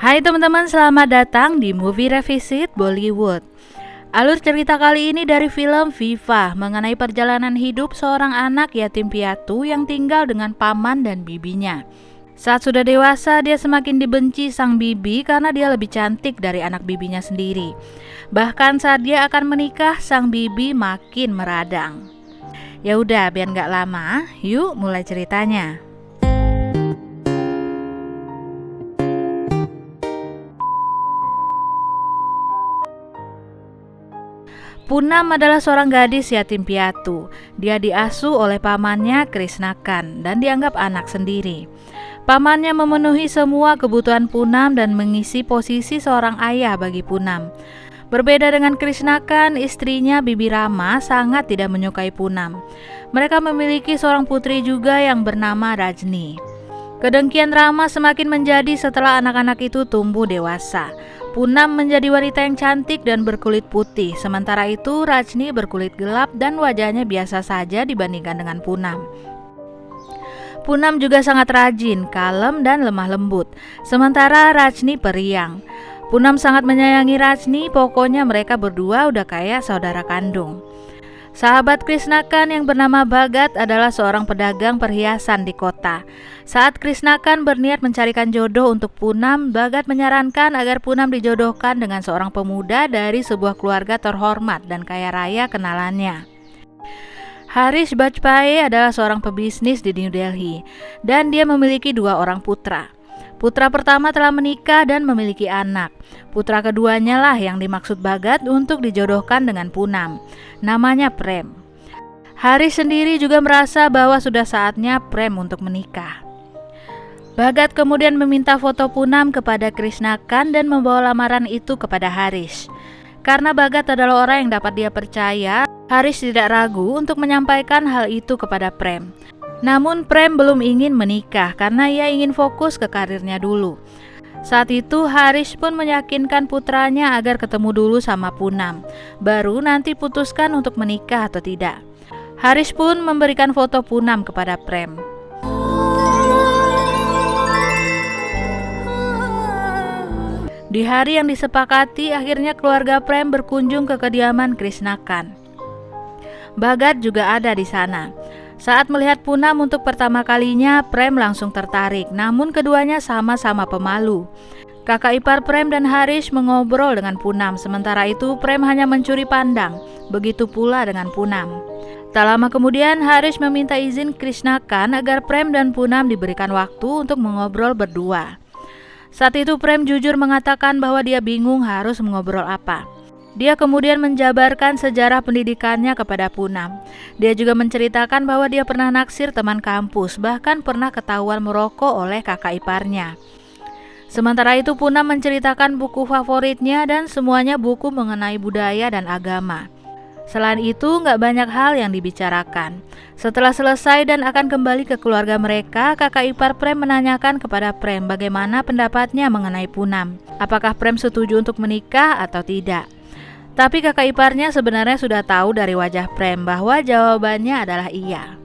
Hai teman-teman, selamat datang di Movie Revisit Bollywood. Alur cerita kali ini dari film Viva mengenai perjalanan hidup seorang anak yatim piatu yang tinggal dengan paman dan bibinya. Saat sudah dewasa, dia semakin dibenci sang bibi karena dia lebih cantik dari anak bibinya sendiri. Bahkan saat dia akan menikah, sang bibi makin meradang. Ya udah, biar nggak lama, yuk mulai ceritanya. Punam adalah seorang gadis yatim piatu. Dia diasuh oleh pamannya Krishnakan dan dianggap anak sendiri. Pamannya memenuhi semua kebutuhan Punam dan mengisi posisi seorang ayah bagi Punam. Berbeda dengan Krishnakan, istrinya Bibi Rama sangat tidak menyukai Punam. Mereka memiliki seorang putri juga yang bernama Rajni. Kedengkian Rama semakin menjadi setelah anak-anak itu tumbuh dewasa. Punam menjadi wanita yang cantik dan berkulit putih, sementara itu Rajni berkulit gelap dan wajahnya biasa saja dibandingkan dengan Punam. Punam juga sangat rajin, kalem dan lemah lembut, sementara Rajni periang. Punam sangat menyayangi Rajni, pokoknya mereka berdua udah kayak saudara kandung. Sahabat Krishnakan yang bernama Bhagat adalah seorang pedagang perhiasan di kota. Saat Krishnakan berniat mencarikan jodoh untuk Punam, Bhagat menyarankan agar Punam dijodohkan dengan seorang pemuda dari sebuah keluarga terhormat dan kaya raya kenalannya. Harish Bajpayee adalah seorang pebisnis di New Delhi dan dia memiliki 2 orang putra. Putra pertama telah menikah dan memiliki anak. Putra keduanya lah yang dimaksud Bhagat untuk dijodohkan dengan Punam. Namanya Prem. Harish sendiri juga merasa bahwa sudah saatnya Prem untuk menikah. Bhagat kemudian meminta foto Punam kepada Krishnakan dan membawa lamaran itu kepada Harish. Karena Bhagat adalah orang yang dapat dia percaya, Harish tidak ragu untuk menyampaikan hal itu kepada Prem. Namun Prem belum ingin menikah karena ia ingin fokus ke karirnya dulu. Saat itu Harish pun meyakinkan putranya agar ketemu dulu sama Punam, baru nanti putuskan untuk menikah atau tidak. Harish pun memberikan foto Punam kepada Prem. Di hari yang disepakati, akhirnya keluarga Prem berkunjung ke kediaman Krishnakan. Bhagat juga ada di sana. Saat melihat Punam untuk pertama kalinya, Prem langsung tertarik, namun keduanya sama-sama pemalu. Kakak ipar Prem dan Harish mengobrol dengan Punam, sementara itu Prem hanya mencuri pandang, begitu pula dengan Punam. Tak lama kemudian, Harish meminta izin Krishnakan agar Prem dan Punam diberikan waktu untuk mengobrol berdua. Saat itu Prem jujur mengatakan bahwa dia bingung harus mengobrol apa. Dia kemudian menjabarkan sejarah pendidikannya kepada Punam. Dia juga menceritakan bahwa dia pernah naksir teman kampus, bahkan pernah ketahuan merokok oleh kakak iparnya. Sementara itu Punam menceritakan buku favoritnya dan semuanya buku mengenai budaya dan agama. Selain itu nggak banyak hal yang dibicarakan. Setelah selesai dan akan kembali ke keluarga mereka, kakak ipar Prem menanyakan kepada Prem bagaimana pendapatnya mengenai Punam. Apakah Prem setuju untuk menikah atau tidak? Tapi kakak iparnya sebenarnya sudah tahu dari wajah Prem bahwa jawabannya adalah iya.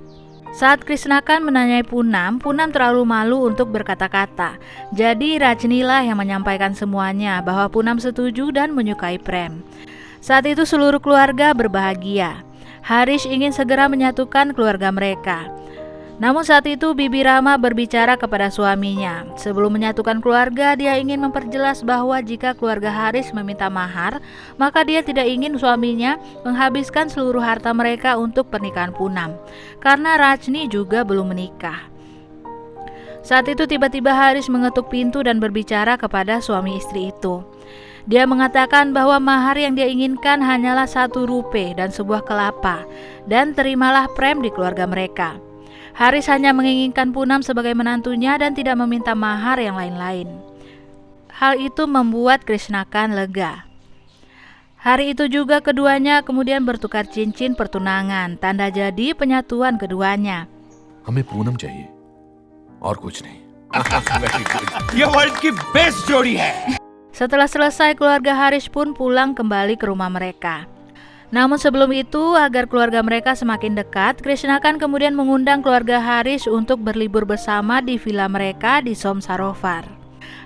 Saat Krishnakan menanyai Punam, Punam terlalu malu untuk berkata-kata. Jadi Rajni lah yang menyampaikan semuanya bahwa Punam setuju dan menyukai Prem. Saat itu seluruh keluarga berbahagia. Harish ingin segera menyatukan keluarga mereka. Namun saat itu Bibi Rama berbicara kepada suaminya. Sebelum menyatukan keluarga, dia ingin memperjelas bahwa jika keluarga Harish meminta mahar, maka dia tidak ingin suaminya menghabiskan seluruh harta mereka untuk pernikahan Punam, karena Rajni juga belum menikah. Saat itu tiba-tiba Harish mengetuk pintu dan berbicara kepada suami istri itu. Dia mengatakan bahwa mahar yang dia inginkan hanyalah 1 rupiah dan sebuah kelapa, dan terimalah Prem di keluarga mereka. Harish hanya menginginkan Punam sebagai menantunya dan tidak meminta mahar yang lain-lain. Hal itu membuat Krishnakan lega. Hari itu juga keduanya kemudian bertukar cincin pertunangan, tanda jadi penyatuan keduanya. हमें पूनम चाहिए और कुछ नहीं। ये वर्ल्ड की बेस्ट जोड़ी है। Setelah selesai, keluarga Harish pun pulang kembali ke rumah mereka. Namun sebelum itu, agar keluarga mereka semakin dekat, Krishnakan kemudian mengundang keluarga Harish untuk berlibur bersama di villa mereka di Som Sarovar.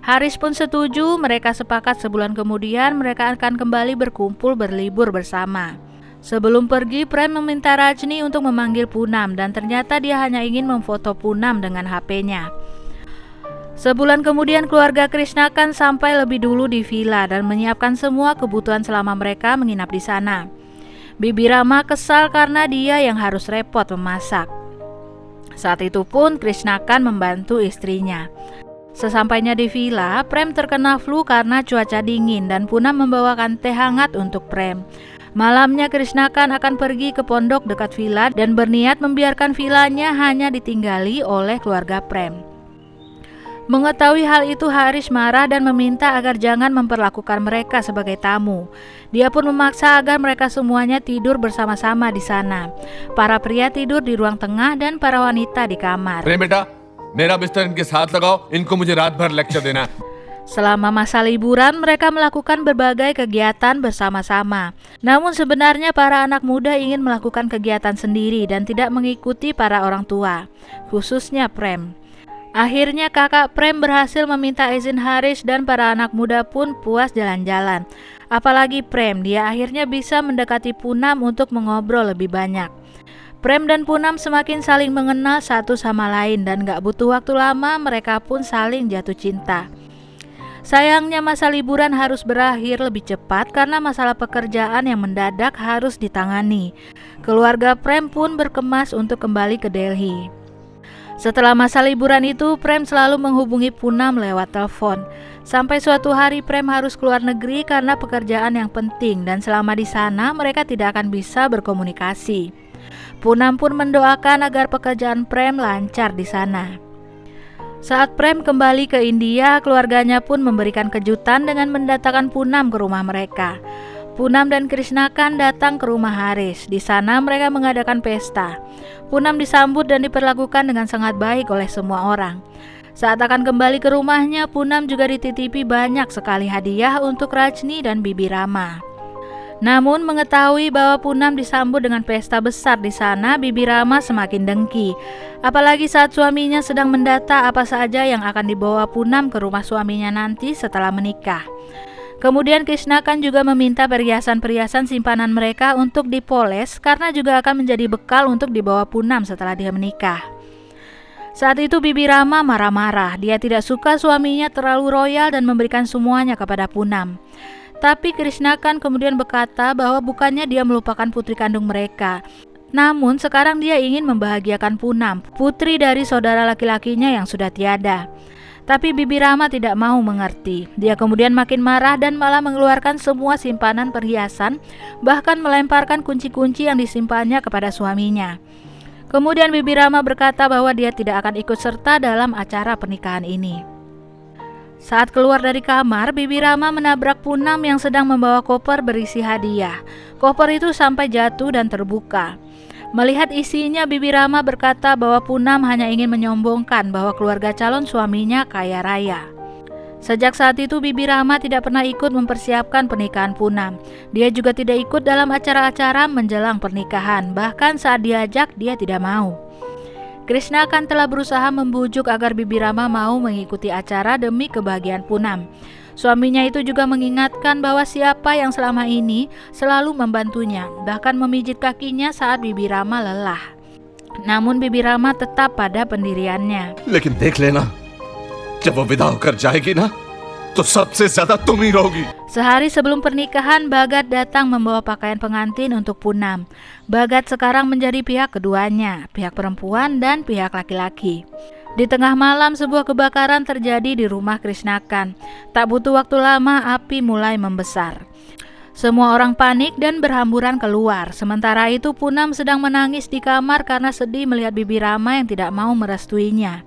Haris pun setuju. Mereka sepakat sebulan kemudian mereka akan kembali berkumpul berlibur bersama. Sebelum pergi, Prem meminta Rajni untuk memanggil Poonam dan ternyata dia hanya ingin memfoto Poonam dengan HP-nya. Sebulan kemudian keluarga Krishnakan sampai lebih dulu di villa dan menyiapkan semua kebutuhan selama mereka menginap di sana. Bibi Rama kesal karena dia yang harus repot memasak. Saat itu pun Krishnakan membantu istrinya. Sesampainya di villa, Prem terkena flu karena cuaca dingin dan Poonam membawakan teh hangat untuk Prem. Malamnya Krishnakan akan pergi ke pondok dekat villa dan berniat membiarkan villanya hanya ditinggali oleh keluarga Prem. Mengetahui hal itu, Haris marah dan meminta agar jangan memperlakukan mereka sebagai tamu. Dia pun memaksa agar mereka semuanya tidur bersama-sama di sana. Para pria tidur di ruang tengah dan para wanita di kamar. प्रेम बेटा, मेरा बिस्तर इनके साथ लगाओ, इनको मुझे रात भर लेक्चर देना है। Selama masa liburan, mereka melakukan berbagai kegiatan bersama-sama. Namun sebenarnya para anak muda ingin melakukan kegiatan sendiri dan tidak mengikuti para orang tua, khususnya Prem. Akhirnya kakak Prem berhasil meminta izin Haris dan para anak muda pun puas jalan-jalan. Apalagi Prem, dia akhirnya bisa mendekati Poonam untuk mengobrol lebih banyak. Prem dan Poonam semakin saling mengenal satu sama lain dan gak butuh waktu lama mereka pun saling jatuh cinta. Sayangnya masa liburan harus berakhir lebih cepat karena masalah pekerjaan yang mendadak harus ditangani. Keluarga Prem pun berkemas untuk kembali ke Delhi. Setelah masa liburan itu, Prem selalu menghubungi Poonam lewat telepon. Sampai suatu hari Prem harus keluar negeri karena pekerjaan yang penting dan selama di sana mereka tidak akan bisa berkomunikasi. Poonam pun mendoakan agar pekerjaan Prem lancar di sana. Saat Prem kembali ke India, keluarganya pun memberikan kejutan dengan mendatangkan Poonam ke rumah mereka. Poonam dan Krishnakan datang ke rumah Haris. Di sana mereka mengadakan pesta. Poonam disambut dan diperlakukan dengan sangat baik oleh semua orang. Saat akan kembali ke rumahnya, Poonam juga dititipi banyak sekali hadiah untuk Rajni dan Bibi Rama. Namun mengetahui bahwa Poonam disambut dengan pesta besar di sana, Bibi Rama semakin dengki. Apalagi saat suaminya sedang mendata apa saja yang akan dibawa Poonam ke rumah suaminya nanti setelah menikah. Kemudian Krishnakan juga meminta perhiasan-perhiasan simpanan mereka untuk dipoles karena juga akan menjadi bekal untuk dibawa Poonam setelah dia menikah. Saat itu Bibi Rama marah-marah. Dia tidak suka suaminya terlalu royal dan memberikan semuanya kepada Poonam. Tapi Krishnakan kemudian berkata bahwa bukannya dia melupakan putri kandung mereka. Namun sekarang dia ingin membahagiakan Poonam, putri dari saudara laki-lakinya yang sudah tiada. Tapi Bibi Rama tidak mau mengerti. Dia kemudian makin marah dan malah mengeluarkan semua simpanan perhiasan, bahkan melemparkan kunci-kunci yang disimpannya kepada suaminya. Kemudian Bibi Rama berkata bahwa dia tidak akan ikut serta dalam acara pernikahan ini. Saat keluar dari kamar, Bibi Rama menabrak Poonam yang sedang membawa koper berisi hadiah. Koper itu sampai jatuh dan terbuka. Melihat isinya, Bibi Rama berkata bahwa Poonam hanya ingin menyombongkan bahwa keluarga calon suaminya kaya raya. Sejak saat itu Bibi Rama tidak pernah ikut mempersiapkan pernikahan Poonam. Dia juga tidak ikut dalam acara-acara menjelang pernikahan, bahkan saat diajak dia tidak mau. Krishnakan telah berusaha membujuk agar Bibi Rama mau mengikuti acara demi kebahagiaan Poonam. Suaminya itu juga mengingatkan bahwa siapa yang selama ini selalu membantunya, bahkan memijit kakinya saat Bibi Rama lelah. Namun Bibi Rama tetap pada pendiriannya. लेकिन देख लेना, जब वो विदा होकर जाएगी ना, तो सबसे ज्यादा तुम ही रहोगी. Sehari sebelum pernikahan, Bhagat datang membawa pakaian pengantin untuk Poonam. Bhagat sekarang menjadi pihak keduanya, pihak perempuan dan pihak laki-laki. Di tengah malam sebuah kebakaran terjadi di rumah Krishnakan. Tak butuh waktu lama api mulai membesar. Semua orang panik dan berhamburan keluar. Sementara itu Poonam sedang menangis di kamar karena sedih melihat Bibi Rama yang tidak mau merestuinya.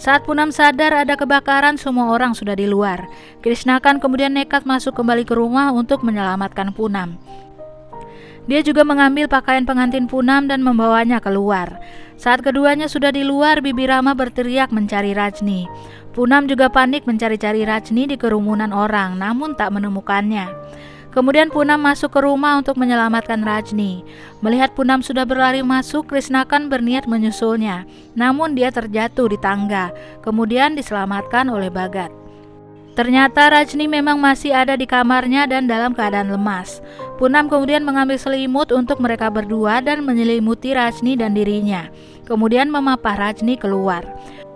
Saat Poonam sadar ada kebakaran, semua orang sudah di luar. Krishnakan kemudian nekat masuk kembali ke rumah untuk menyelamatkan Poonam. Dia juga mengambil pakaian pengantin Poonam dan membawanya keluar. Saat keduanya sudah di luar, Bibi Rama berteriak mencari Rajni. Poonam juga panik mencari-cari Rajni di kerumunan orang, namun tak menemukannya. Kemudian Poonam masuk ke rumah untuk menyelamatkan Rajni. Melihat Poonam sudah berlari masuk, Krishnakan berniat menyusulnya. Namun dia terjatuh di tangga, kemudian diselamatkan oleh Bhagat. Ternyata Rajni memang masih ada di kamarnya dan dalam keadaan lemas. Punam kemudian mengambil selimut untuk mereka berdua dan menyelimuti Rajni dan dirinya. Kemudian memapah Rajni keluar.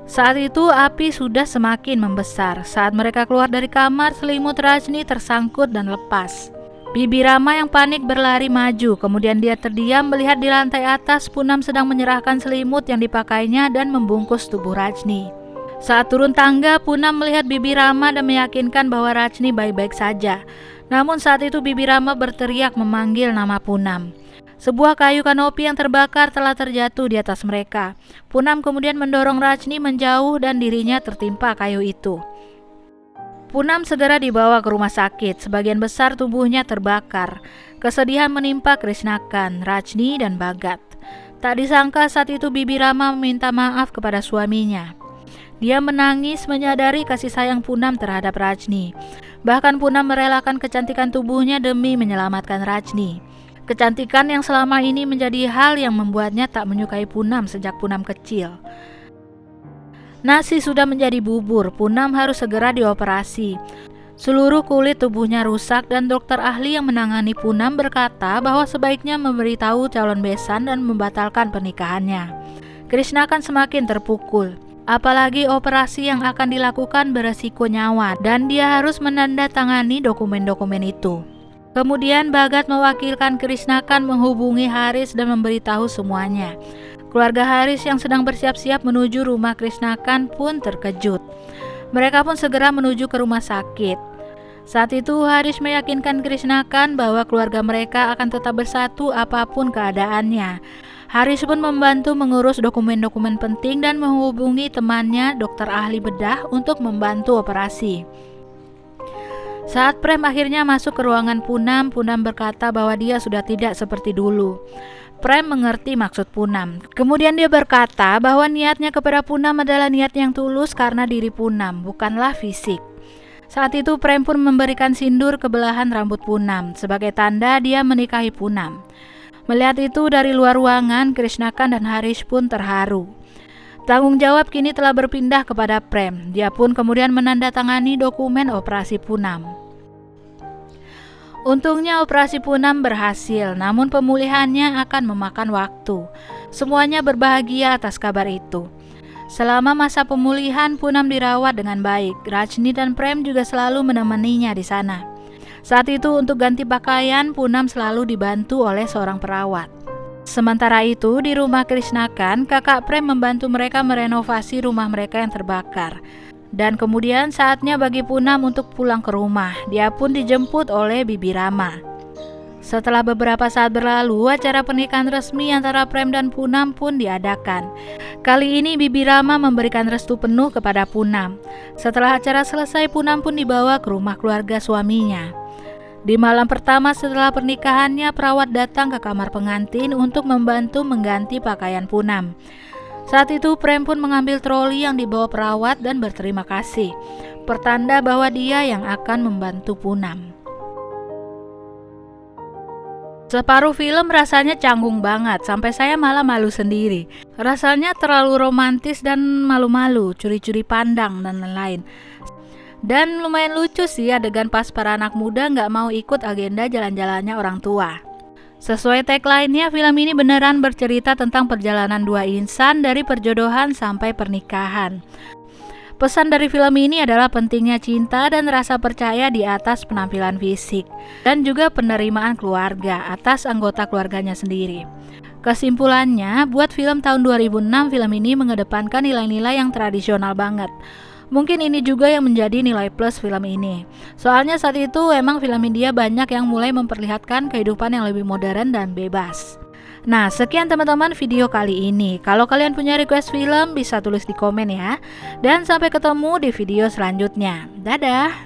Saat itu api sudah semakin membesar. Saat mereka keluar dari kamar, selimut Rajni tersangkut dan lepas. Bibi Rama yang panik berlari maju. Kemudian dia terdiam melihat di lantai atas Punam sedang menyerahkan selimut yang dipakainya dan membungkus tubuh Rajni. Saat turun tangga, Punam melihat Bibi Rama dan meyakinkan bahwa Rajni baik-baik saja. Namun saat itu Bibi Rama berteriak memanggil nama Punam. Sebuah kayu kanopi yang terbakar telah terjatuh di atas mereka. Punam kemudian mendorong Rajni menjauh dan dirinya tertimpa kayu itu. Punam segera dibawa ke rumah sakit. Sebagian besar tubuhnya terbakar. Kesedihan menimpa Krisnakan, Rajni, dan Bhagat. Tak disangka saat itu Bibi Rama meminta maaf kepada suaminya. Dia menangis menyadari kasih sayang Punam terhadap Rajni. Bahkan Punam merelakan kecantikan tubuhnya demi menyelamatkan Rajni. Kecantikan yang selama ini menjadi hal yang membuatnya tak menyukai Punam sejak Punam kecil. Nasi sudah menjadi bubur, Punam harus segera dioperasi. Seluruh kulit tubuhnya rusak dan dokter ahli yang menangani Punam berkata bahwa sebaiknya memberitahu calon besan dan membatalkan pernikahannya. Krisnakan semakin terpukul. Apalagi operasi yang akan dilakukan beresiko nyawa dan dia harus menandatangani dokumen-dokumen itu. Kemudian Bhagat mewakilkan Krisnakan menghubungi Haris dan memberitahu semuanya. Keluarga Haris yang sedang bersiap-siap menuju rumah Krisnakan pun terkejut. Mereka pun segera menuju ke rumah sakit. Saat itu Haris meyakinkan Krisnakan bahwa keluarga mereka akan tetap bersatu apapun keadaannya. Haris pun membantu mengurus dokumen-dokumen penting dan menghubungi temannya dokter ahli bedah untuk membantu operasi. Saat Prem akhirnya masuk ke ruangan Punam, Punam berkata bahwa dia sudah tidak seperti dulu. Prem mengerti maksud Punam. Kemudian dia berkata bahwa niatnya kepada Punam adalah niat yang tulus karena diri Punam, bukanlah fisik. Saat itu Prem pun memberikan sindur ke belahan rambut Punam sebagai tanda dia menikahi Punam. Melihat itu dari luar ruangan, Krisnakan dan Haris pun terharu. Tanggung jawab kini telah berpindah kepada Prem. Dia pun kemudian menandatangani dokumen operasi Punam. Untungnya operasi Punam berhasil, namun pemulihannya akan memakan waktu. Semuanya berbahagia atas kabar itu. Selama masa pemulihan, Punam dirawat dengan baik. Rajni dan Prem juga selalu menemaninya di sana. Saat itu untuk ganti pakaian, Punam selalu dibantu oleh seorang perawat. Sementara itu di rumah Krisnakan, kakak Prem membantu mereka merenovasi rumah mereka yang terbakar. Dan kemudian saatnya bagi Punam untuk pulang ke rumah. Dia pun dijemput oleh Bibi Rama. Setelah beberapa saat berlalu, acara pernikahan resmi antara Prem dan Punam pun diadakan. Kali ini Bibi Rama memberikan restu penuh kepada Punam. Setelah acara selesai, Punam pun dibawa ke rumah keluarga suaminya. Di malam pertama setelah pernikahannya, perawat datang ke kamar pengantin untuk membantu mengganti pakaian Punam. Saat itu Prem pun mengambil troli yang dibawa perawat dan berterima kasih, pertanda bahwa dia yang akan membantu Punam. Separuh film rasanya canggung banget, sampai saya malah malu sendiri. Rasanya terlalu romantis dan malu-malu, curi-curi pandang dan lain-lain. Dan lumayan lucu sih adegan pas para anak muda nggak mau ikut agenda jalan-jalannya orang tua. Sesuai tagline-nya, film ini beneran bercerita tentang perjalanan dua insan dari perjodohan sampai pernikahan. Pesan dari film ini adalah pentingnya cinta dan rasa percaya di atas penampilan fisik, dan juga penerimaan keluarga atas anggota keluarganya sendiri. Kesimpulannya, buat film tahun 2006, film ini mengedepankan nilai-nilai yang tradisional banget. Mungkin ini juga yang menjadi nilai plus film ini. Soalnya saat itu emang film India banyak yang mulai memperlihatkan kehidupan yang lebih modern dan bebas. Nah, sekian teman-teman video kali ini. Kalau kalian punya request film bisa tulis di komen ya. Dan sampai ketemu di video selanjutnya. Dadah!